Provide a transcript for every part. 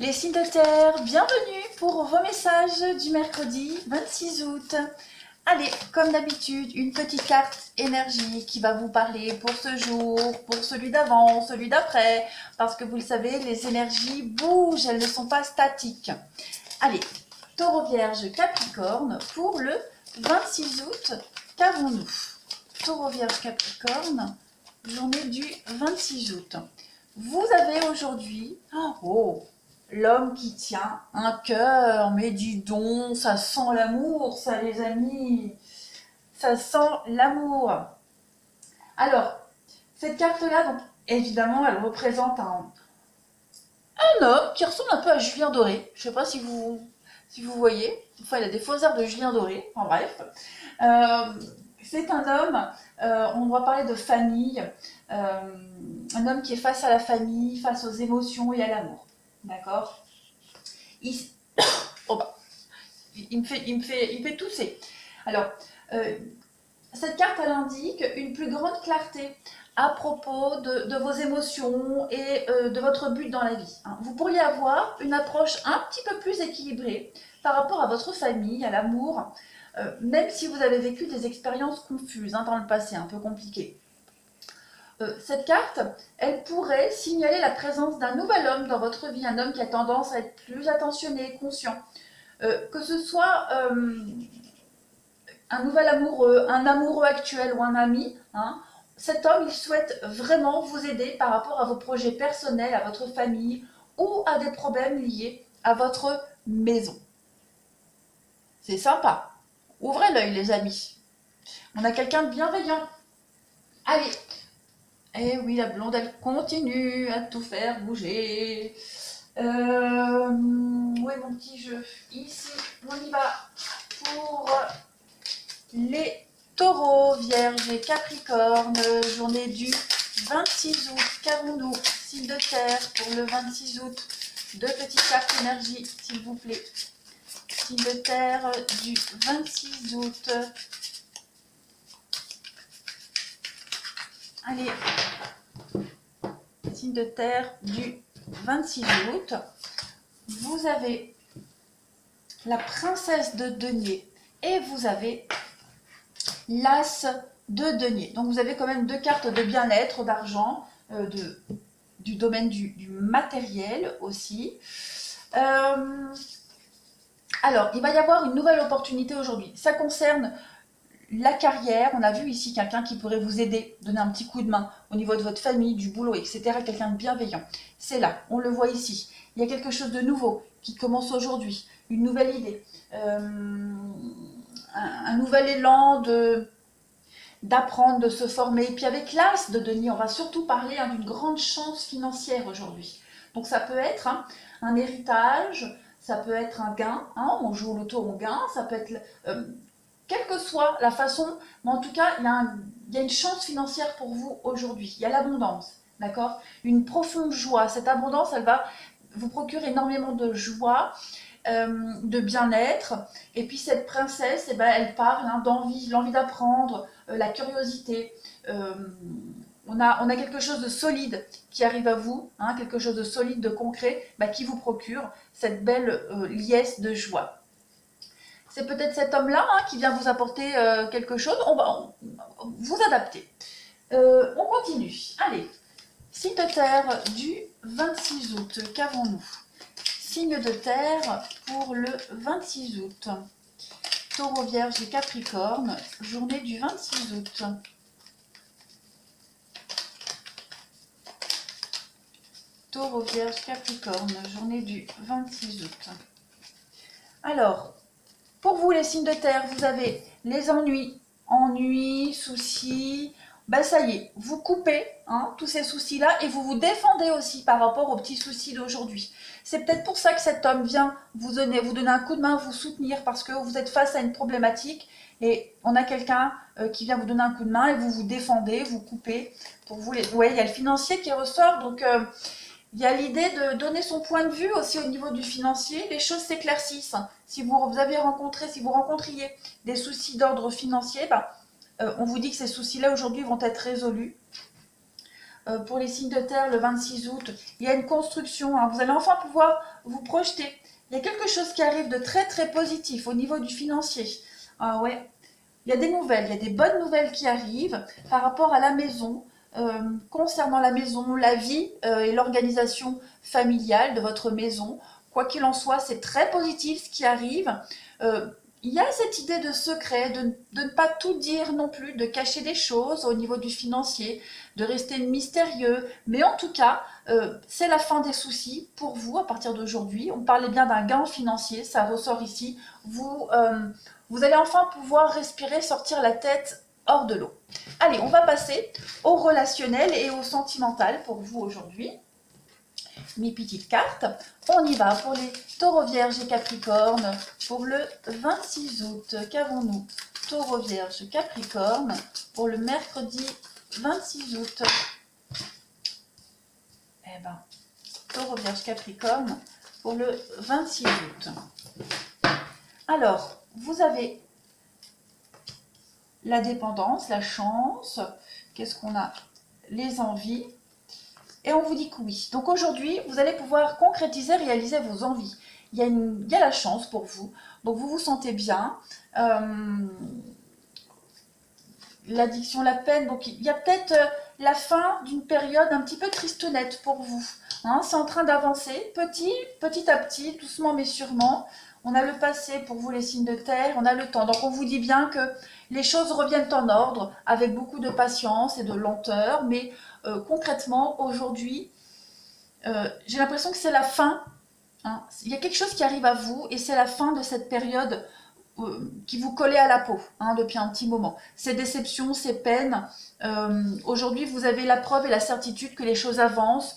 Les signes de terre, bienvenue pour vos messages du mercredi 26 août. Allez, comme d'habitude, une petite carte énergie qui va vous parler pour ce jour, pour celui d'avant, celui d'après, parce que vous le savez, les énergies bougent, elles ne sont pas statiques. Allez, Taureau, Vierge, Capricorne, pour le 26 août, qu'avons-nous? Taureau, Vierge, Capricorne, journée du 26 août. Vous avez aujourd'hui, l'homme qui tient un cœur, mais dis donc, ça sent l'amour, ça les amis, ça sent l'amour. Alors, cette carte-là, donc évidemment, elle représente un homme qui ressemble un peu à Julien Doré. Je ne sais pas si vous voyez, enfin il a des faux airs de Julien Doré, en bref. C'est un homme, on va parler de famille, un homme qui est face à la famille, face aux émotions et à l'amour. D'accord? il me fait tousser. Alors, cette carte, elle indique une plus grande clarté à propos de vos émotions et de votre but dans la vie. Vous pourriez avoir une approche un petit peu plus équilibrée par rapport à votre famille, à l'amour, même si vous avez vécu des expériences confuses dans le passé, un peu compliquées. Cette carte, elle pourrait signaler la présence d'un nouvel homme dans votre vie, un homme qui a tendance à être plus attentionné, conscient. Que ce soit un nouvel amoureux, un amoureux actuel ou un ami, cet homme, il souhaite vraiment vous aider par rapport à vos projets personnels, à votre famille ou à des problèmes liés à votre maison. C'est sympa. Ouvrez l'œil, les amis. On a quelqu'un de bienveillant. Allez. Eh oui, la blonde, elle continue à tout faire bouger. Où est mon petit jeu? Ici, on y va pour les taureaux, vierges et capricornes. Journée du 26 août. Qu'avons-nous? Signe de terre pour le 26 août. Deux petites cartes énergie, s'il vous plaît. Signe de terre du 26 août. Allez, signe de terre du 26 août. Vous avez la princesse de denier et vous avez l'as de denier. Donc vous avez quand même deux cartes de bien-être, d'argent, du domaine du matériel aussi. Alors, il va y avoir une nouvelle opportunité aujourd'hui. Ça concerne la carrière. On a vu ici quelqu'un qui pourrait vous aider, donner un petit coup de main au niveau de votre famille, du boulot, etc. Quelqu'un de bienveillant. C'est là, on le voit ici. Il y a quelque chose de nouveau qui commence aujourd'hui, une nouvelle idée, un nouvel élan d'apprendre, de se former. Et puis avec l'as de denier, on va surtout parler d'une grande chance financière aujourd'hui. Donc ça peut être un héritage, ça peut être un gain, on joue au loto, on gagne, ça peut être... quelle que soit la façon, mais en tout cas, il y a une chance financière pour vous aujourd'hui. Il y a l'abondance, d'accord? Une profonde joie. Cette abondance, elle va vous procurer énormément de joie, de bien-être. Et puis cette princesse, elle parle d'envie, l'envie d'apprendre, la curiosité. On a quelque chose de solide qui arrive à vous, quelque chose de solide, de concret, qui vous procure cette belle liesse de joie. C'est peut-être cet homme-là qui vient vous apporter quelque chose. On va vous adapter. On continue. Allez, signe de terre du 26 août. Qu'avons-nous? Signe de terre pour le 26 août. Taureau, Vierge et Capricorne. Journée du 26 août. Taureau, Vierge, Capricorne. Journée du 26 août. Alors, pour vous, les signes de terre, vous avez les ennuis, soucis. Ça y est, vous coupez tous ces soucis-là et vous vous défendez aussi par rapport aux petits soucis d'aujourd'hui. C'est peut-être pour ça que cet homme vient vous donner un coup de main, vous soutenir parce que vous êtes face à une problématique et on a quelqu'un qui vient vous donner un coup de main et vous vous défendez, vous coupez. Pour vous, il y a le financier qui ressort, donc... il y a l'idée de donner son point de vue aussi au niveau du financier. Les choses s'éclaircissent. Si vous rencontriez des soucis d'ordre financier, on vous dit que ces soucis-là aujourd'hui vont être résolus. pour les signes de terre, le 26 août, il y a une construction, hein, vous allez enfin pouvoir vous projeter. Il y a quelque chose qui arrive de très très positif au niveau du financier. Ah ouais, il y a des nouvelles, il y a des bonnes nouvelles qui arrivent par rapport à la maison, concernant la maison, la vie et l'organisation familiale de votre maison. Quoi qu'il en soit, c'est très positif ce qui arrive. Euh, il y a cette idée de secret, de ne pas tout dire non plus, de cacher des choses au niveau du financier, de rester mystérieux. Mais en tout cas, c'est la fin des soucis pour vous à partir d'aujourd'hui. On parlait bien d'un gain financier, ça ressort ici. Vous allez enfin pouvoir respirer, sortir la tête hors de l'eau. Allez, on va passer au relationnel et au sentimental pour vous aujourd'hui. Mes petites cartes. On y va pour les taureaux, vierges et capricornes pour le 26 août. Qu'avons-nous? Taureau, vierge, capricorne pour le mercredi 26 août. Eh ben, taureau, vierge, capricorne pour le 26 août. Alors, vous avez la dépendance, la chance. Qu'est-ce qu'on a? Les envies. Et on vous dit que oui. Donc aujourd'hui, vous allez pouvoir concrétiser, réaliser vos envies. Il y a la chance pour vous. Donc vous vous sentez bien. L'addiction, la peine. Donc il y a peut-être la fin d'une période un petit peu tristonnette pour vous. Hein, c'est en train d'avancer petit à petit, doucement mais sûrement. On a le passé pour vous les signes de terre, on a le temps. Donc on vous dit bien que les choses reviennent en ordre avec beaucoup de patience et de lenteur. Mais concrètement, aujourd'hui, j'ai l'impression que c'est la fin. Hein. Il y a quelque chose qui arrive à vous et c'est la fin de cette période qui vous collait à la peau depuis un petit moment. Ces déceptions, ces peines, aujourd'hui vous avez la preuve et la certitude que les choses avancent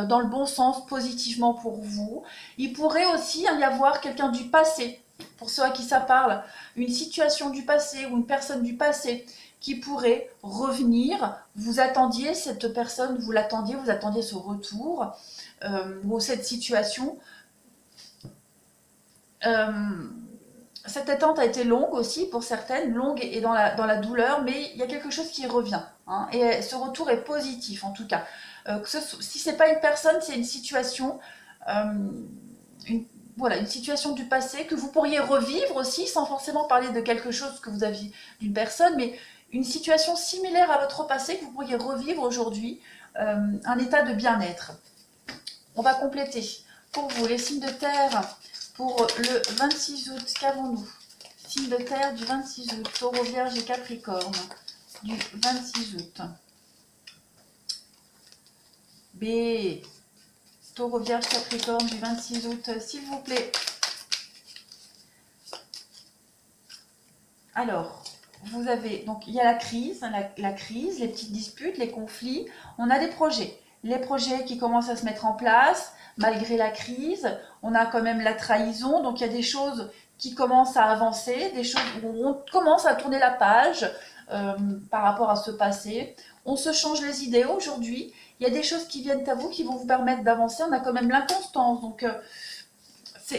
dans le bon sens, positivement pour vous. Il pourrait aussi y avoir quelqu'un du passé, pour ceux à qui ça parle, une situation du passé ou une personne du passé qui pourrait revenir. Vous attendiez cette personne, vous l'attendiez, vous attendiez ce retour ou cette situation. Cette attente a été longue aussi pour certaines, longue et dans la douleur, mais il y a quelque chose qui revient. Hein, et ce retour est positif en tout cas. Si ce n'est pas une personne, c'est une situation, voilà, une situation du passé que vous pourriez revivre aussi, sans forcément parler de quelque chose que vous aviez d'une personne, mais une situation similaire à votre passé que vous pourriez revivre aujourd'hui, un état de bien-être. On va compléter pour vous les signes de terre. Pour le 26 août, qu'avons-nous? Signe de terre du 26 août, taureau, vierge et capricorne du 26 août. B, taureau, vierge, capricorne du 26 août, s'il vous plaît. Alors, vous avez, donc il y a la crise, la crise, les petites disputes, les conflits. On a des projets. Les projets qui commencent à se mettre en place, malgré la crise, on a quand même la trahison, donc il y a des choses qui commencent à avancer, des choses où on commence à tourner la page par rapport à ce passé. On se change les idées aujourd'hui, il y a des choses qui viennent à vous qui vont vous permettre d'avancer, on a quand même l'inconstance, donc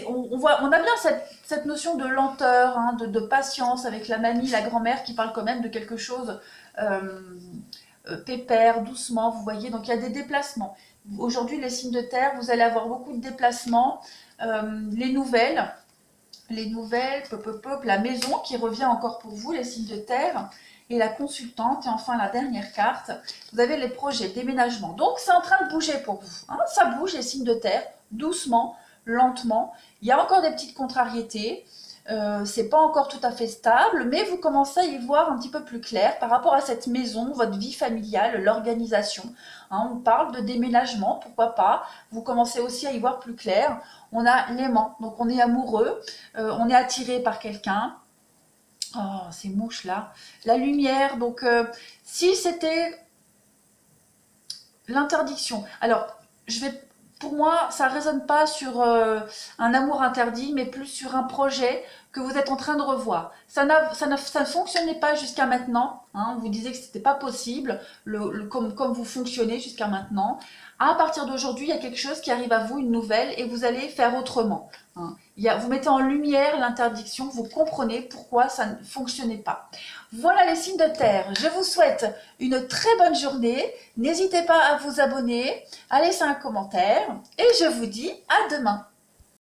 on a bien cette notion de lenteur, de patience avec la mamie, la grand-mère qui parle quand même de quelque chose pépère, doucement, vous voyez, donc il y a des déplacements. Aujourd'hui, les signes de terre, vous allez avoir beaucoup de déplacements, les nouvelles, la maison qui revient encore pour vous, les signes de terre, et la consultante, et enfin la dernière carte, vous avez les projets, déménagement. Donc c'est en train de bouger pour vous, hein, ça bouge les signes de terre, doucement, lentement. Il y a encore des petites contrariétés, c'est pas encore tout à fait stable, mais vous commencez à y voir un petit peu plus clair par rapport à cette maison, votre vie familiale, l'organisation. Hein, on parle de déménagement, pourquoi pas. Vous commencez aussi à y voir plus clair. On a l'aimant, donc on est amoureux, on est attiré par quelqu'un. Oh, ces mouches là. La lumière, donc si c'était l'interdiction. Alors, pour moi, ça ne résonne pas sur un amour interdit, mais plus sur un projet que vous êtes en train de revoir. Ça ne fonctionnait pas jusqu'à maintenant. Hein, on vous disait que ce n'était pas possible, comme vous fonctionnez jusqu'à maintenant. À partir d'aujourd'hui, il y a quelque chose qui arrive à vous, une nouvelle, et vous allez faire autrement. Hein. vous mettez en lumière l'interdiction, vous comprenez pourquoi ça ne fonctionnait pas. Voilà les signes de terre. Je vous souhaite une très bonne journée. N'hésitez pas à vous abonner, à laisser un commentaire et je vous dis à demain.